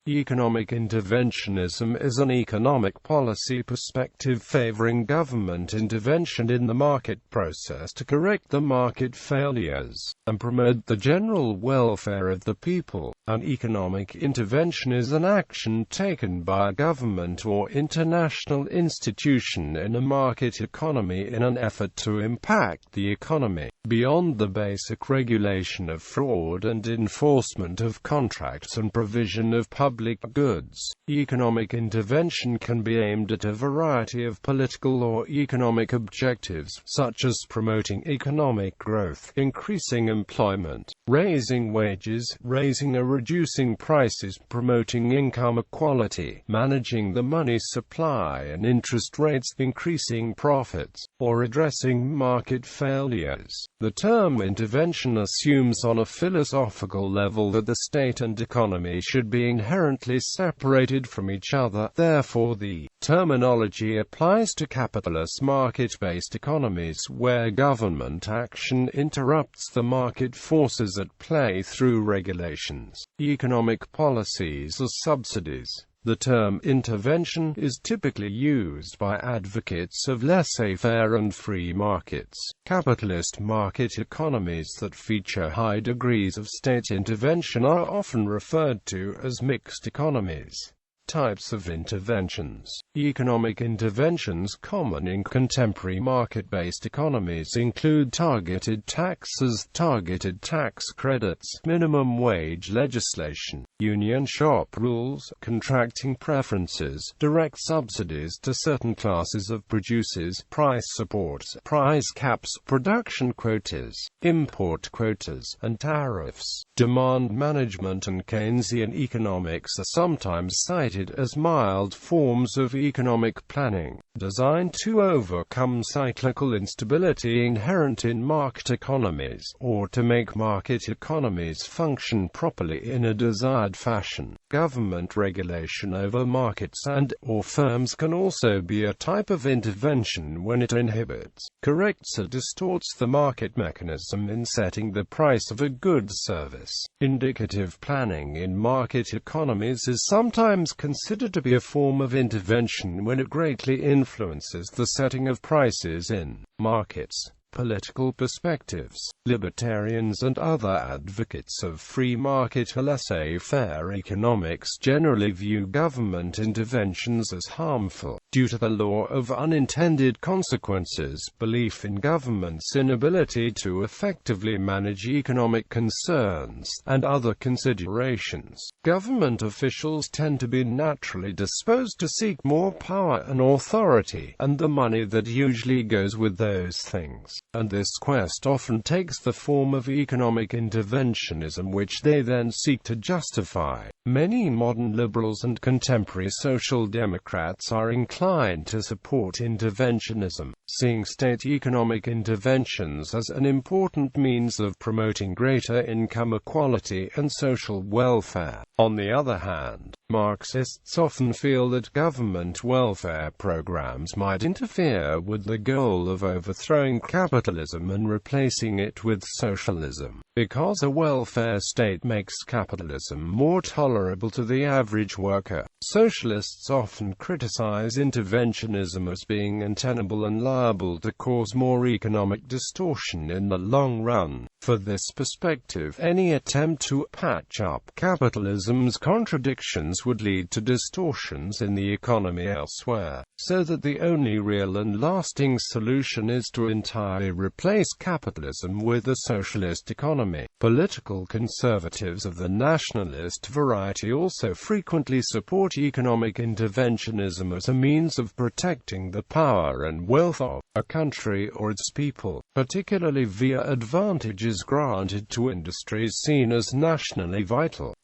Economic interventionism is an economic policy perspective favoring government intervention in the market process to correct the market failures and promote the general welfare of the people. An economic intervention is an action taken by a government or international institution in a market economy in an effort to impact the economy beyond the basic regulation of fraud and enforcement of contracts and provision of public goods. Economic intervention can be aimed at a variety of political or economic objectives, such as promoting economic growth, increasing employment, raising wages, raising or reducing prices, promoting income equality, managing the money supply and interest rates, increasing profits, or addressing market failures. The term intervention assumes on a philosophical level that the state and economy should be inherently separated from each other. Therefore, the terminology applies to capitalist market-based economies where government action interrupts the market forces at play through regulations, economic policies or subsidies. The term intervention is typically used by advocates of laissez-faire and free markets. Capitalist market economies that feature high degrees of state intervention are often referred to as mixed economies. Types of interventions. Economic interventions common in contemporary market-based economies include targeted taxes, targeted tax credits, minimum wage legislation, union shop rules, contracting preferences, direct subsidies to certain classes of producers, price supports, price caps, production quotas, import quotas, and tariffs. Demand management and Keynesian economics are sometimes cited as mild forms of economic planning, designed to overcome cyclical instability inherent in market economies, or to make market economies function properly in a desired fashion. Government regulation over markets and/or firms can also be a type of intervention when it inhibits, corrects or distorts the market mechanism in setting the price of a good service. Indicative planning in market economies is sometimes considered to be a form of intervention when it greatly influences the setting of prices in markets. Political perspectives. Libertarians and other advocates of free market or laissez-faire economics generally view government interventions as harmful, due to the law of unintended consequences, belief in government's inability to effectively manage economic concerns, and other considerations. Government officials tend to be naturally disposed to seek more power and authority, and the money that usually goes with those things. And this quest often takes the form of economic interventionism, which they then seek to justify. Many modern liberals and contemporary social democrats are inclined to support interventionism, seeing state economic interventions as an important means of promoting greater income equality and social welfare. On the other hand, Marxists often feel that government welfare programs might interfere with the goal of overthrowing capitalism and replacing it with socialism. Because a welfare state makes capitalism more tolerable to the average worker, socialists often criticize interventionism as being untenable and liable to cause more economic distortion in the long run. For this perspective, any attempt to patch up capitalism's contradictions would lead to distortions in the economy elsewhere, so that the only real and lasting solution is to entirely replace capitalism with a socialist economy. Political conservatives of the nationalist variety also frequently support economic interventionism as a means of protecting the power and wealth of a country or its people, particularly via advantages granted to industries seen as nationally vital.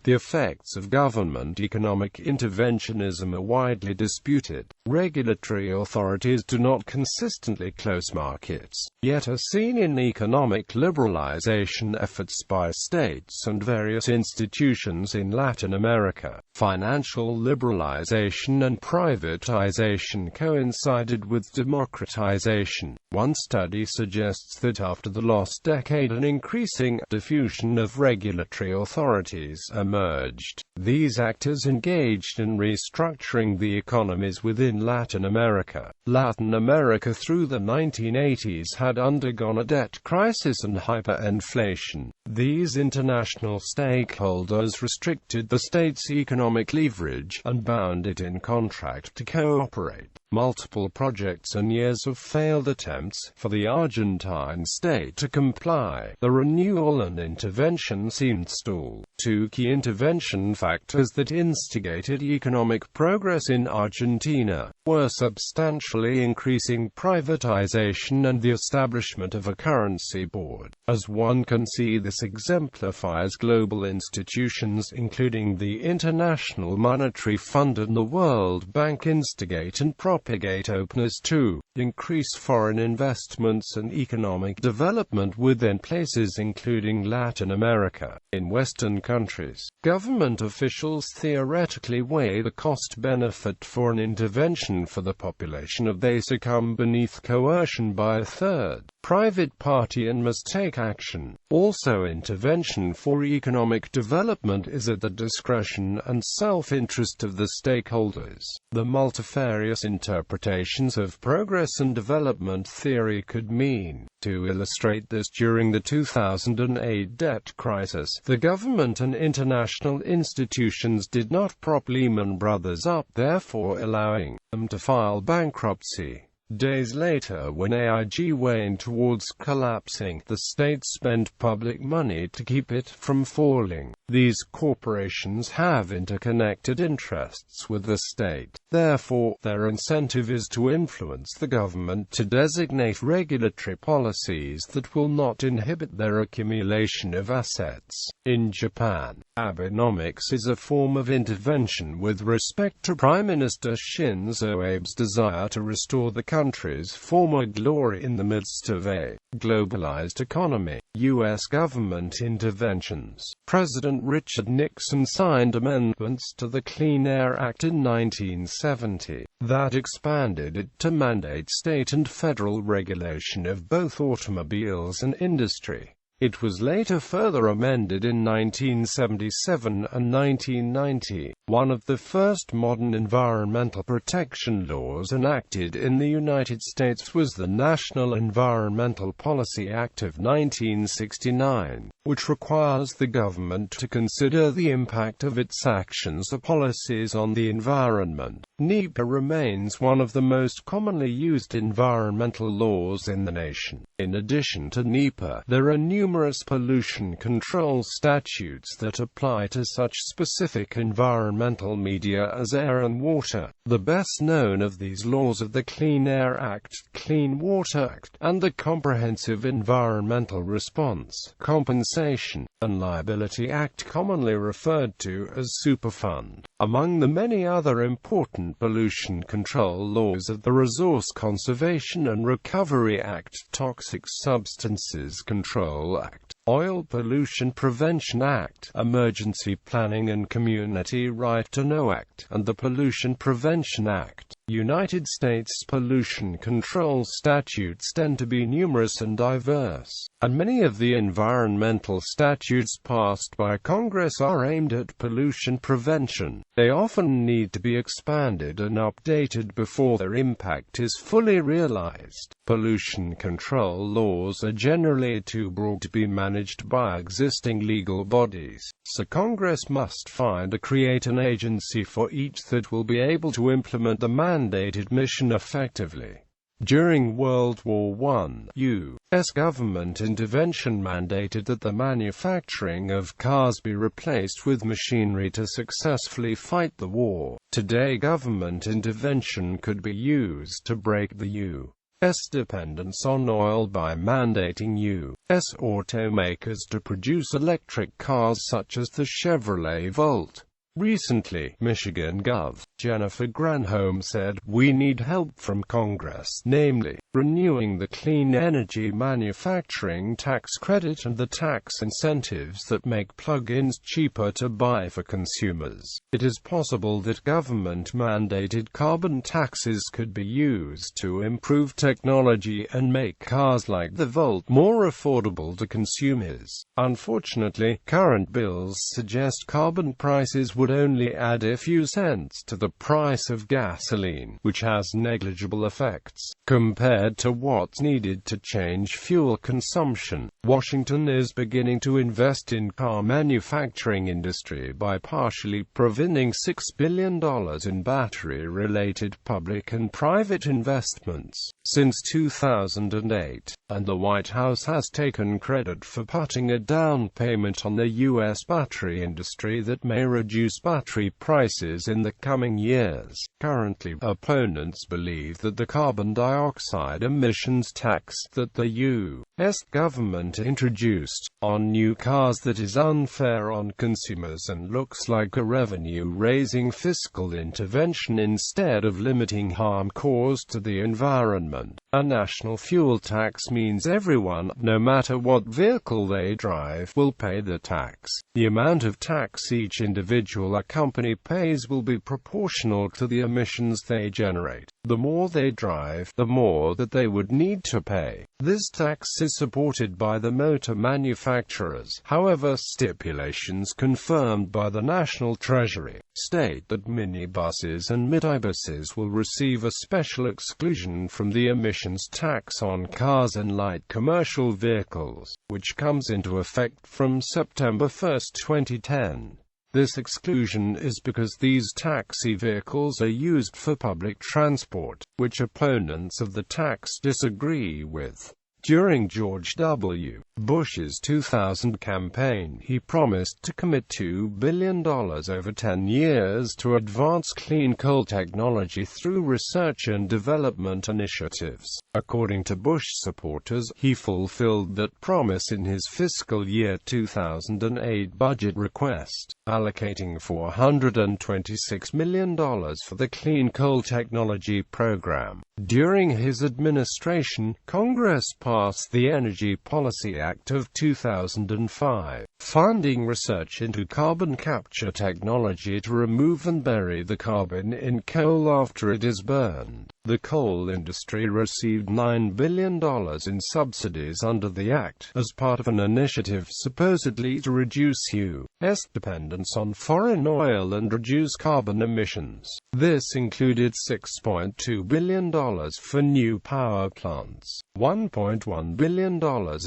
The effects of government economic interventionism are widely disputed. Regulatory authorities do not consistently close markets, yet are seen in economic liberalization efforts by states and various institutions in Latin America. Financial liberalization and privatization coincided with democratization. One study suggests that after the lost decade an increasing diffusion of regulatory authorities emerged emerged. These actors engaged in restructuring the economies within Latin America. Latin America through the 1980s had undergone a debt crisis and hyperinflation. These international stakeholders restricted the state's economic leverage and bound it in contract to cooperate. Multiple projects and years of failed attempts for the Argentine state to comply. The renewal and intervention seemed stalled. Two key intervention factors that instigated economic progress in Argentina were substantially increasing privatization and the establishment of a currency board. As one can see, this exemplifies global institutions including the International Monetary Fund and the World Bank instigate and propagate openness to increase foreign investments and economic development within places including Latin America. In Western countries, government officials theoretically weigh the cost-benefit for an intervention for the population if they succumb beneath coercion by a third private party and must take action. Also, intervention for economic development is at the discretion and self-interest of the stakeholders. The multifarious interpretations of progress and development theory could mean. To illustrate this, during the 2008 debt crisis, the government and international institutions did not prop Lehman Brothers up, therefore allowing them to file bankruptcy. Days later, when AIG waned towards collapsing, the state spent public money to keep it from falling. These corporations have interconnected interests with the state. Therefore, their incentive is to influence the government to designate regulatory policies that will not inhibit their accumulation of assets. In Japan, Abenomics is a form of intervention with respect to Prime Minister Shinzo Abe's desire to restore the country's former glory in the midst of a globalized economy. U.S. government interventions. President Richard Nixon signed amendments to the Clean Air Act in 1970 that expanded it to mandate state and federal regulation of both automobiles and industry. It was later further amended in 1977 and 1990. One of the first modern environmental protection laws enacted in the United States was the National Environmental Policy Act of 1969, which requires the government to consider the impact of its actions or policies on the environment. NEPA remains one of the most commonly used environmental laws in the nation. In addition to NEPA, there are numerous pollution control statutes that apply to such specific environmental media as air and water. The best known of these laws are the Clean Air Act, Clean Water Act, and the Comprehensive Environmental Response, Compensation, and Liability Act, commonly referred to as Superfund. Among the many other important pollution control laws are the Resource Conservation and Recovery Act, Toxic Substances Control Act, Oil Pollution Prevention Act, Emergency Planning and Community Right to Know Act, and the Pollution Prevention Act. United States pollution control statutes tend to be numerous and diverse, and many of the environmental statutes passed by Congress are aimed at pollution prevention. They often need to be expanded and updated before their impact is fully realized. Pollution control laws are generally too broad to be managed by existing legal bodies, so Congress must find or create an agency for each that will be able to implement the mandated mission effectively. During World War I, U.S. government intervention mandated that the manufacturing of cars be replaced with machinery to successfully fight the war. Today, government intervention could be used to break the U.S. dependence on oil by mandating U.S. automakers to produce electric cars such as the Chevrolet Volt. Recently, Michigan Gov. Jennifer Granholm said, "We need help from Congress, namely, renewing the clean energy manufacturing tax credit and the tax incentives that make plug-ins cheaper to buy for consumers. It is possible that government-mandated carbon taxes could be used to improve technology and make cars like the Volt more affordable to consumers. Unfortunately, current bills suggest carbon prices would only add a few cents to the price of gasoline, which has negligible effects compared to what's needed to change fuel consumption." Washington is beginning to invest in car manufacturing industry by partially providing $6 billion in battery-related public and private investments since 2008, and the White House has taken credit for putting a down payment on the U.S. battery industry that may reduce battery prices in the coming years. Currently, opponents believe that the carbon dioxide emissions tax that the U.S. government introduced on new cars that is unfair on consumers and looks like a revenue-raising fiscal intervention instead of limiting harm caused to the environment. A national fuel tax means everyone, no matter what vehicle they drive, will pay the tax. The amount of tax each individual or company pays will be proportional to the emissions they generate. The more they drive, the more that they would need to pay. This tax is supported by the motor manufacturers. However, stipulations confirmed by the National Treasury state that minibuses and minibuses will receive a special exclusion from the emissions tax on cars and light commercial vehicles, which comes into effect from September 1, 2010. This exclusion is because these taxi vehicles are used for public transport, which opponents of the tax disagree with. During George W. Bush's 2000 campaign, he promised to commit $2 billion over 10 years to advance clean coal technology through research and development initiatives. According to Bush supporters, he fulfilled that promise in his fiscal year 2008 budget request, allocating $426 million for the Clean Coal Technology Program. During his administration, Congress passed the Energy Policy Act of 2005, funding research into carbon capture technology to remove and bury the carbon in coal after it is burned. The coal industry received $9 billion in subsidies under the Act, as part of an initiative supposedly to reduce U.S. dependence on foreign oil and reduce carbon emissions. This included $6.2 billion for new power plants, $1.1 billion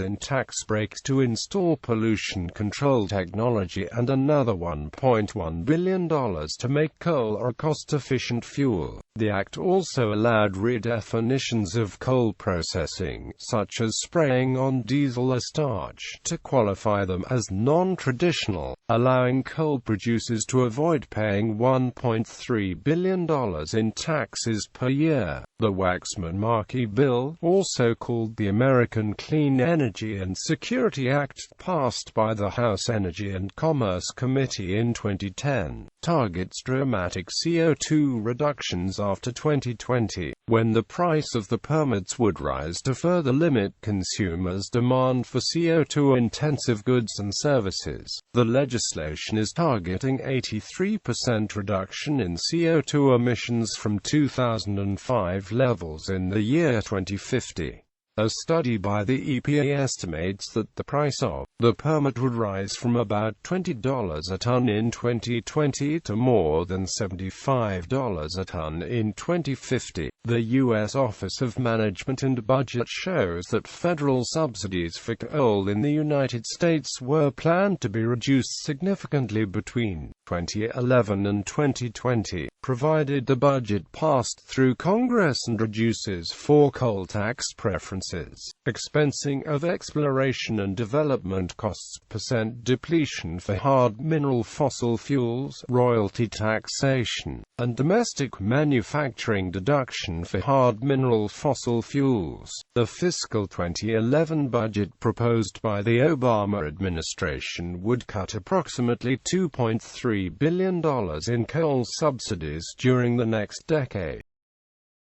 in tax breaks to install pollution control technology, and another $1.1 billion to make coal a cost-efficient fuel. The Act also allowed redefinitions of coal processing, such as spraying on diesel or starch, to qualify them as non-traditional, allowing coal producers to avoid paying $1.3 billion in taxes per year. The Waxman-Markey Bill, also called the American Clean Energy and Security Act, passed by the House Energy and Commerce Committee in 2010, targets dramatic CO2 reductions after 2020, when the price of the permits would rise to further limit consumers' demand for CO2-intensive goods and services. The legislation is targeting 83% reduction in CO2 emissions from 2005 levels in the year 2050. A study by the EPA estimates that the price of the permit would rise from about $20 a ton in 2020 to more than $75 a ton in 2050. The U.S. Office of Management and Budget shows that federal subsidies for coal in the United States were planned to be reduced significantly between 2011 and 2020, provided the budget passed through Congress and reduces for coal tax preferences, expensing of exploration and development costs, percent depletion for hard mineral fossil fuels, royalty taxation, and domestic manufacturing deduction for hard mineral fossil fuels. The fiscal 2011 budget proposed by the Obama administration would cut approximately $2.3 billion in coal subsidies during the next decade.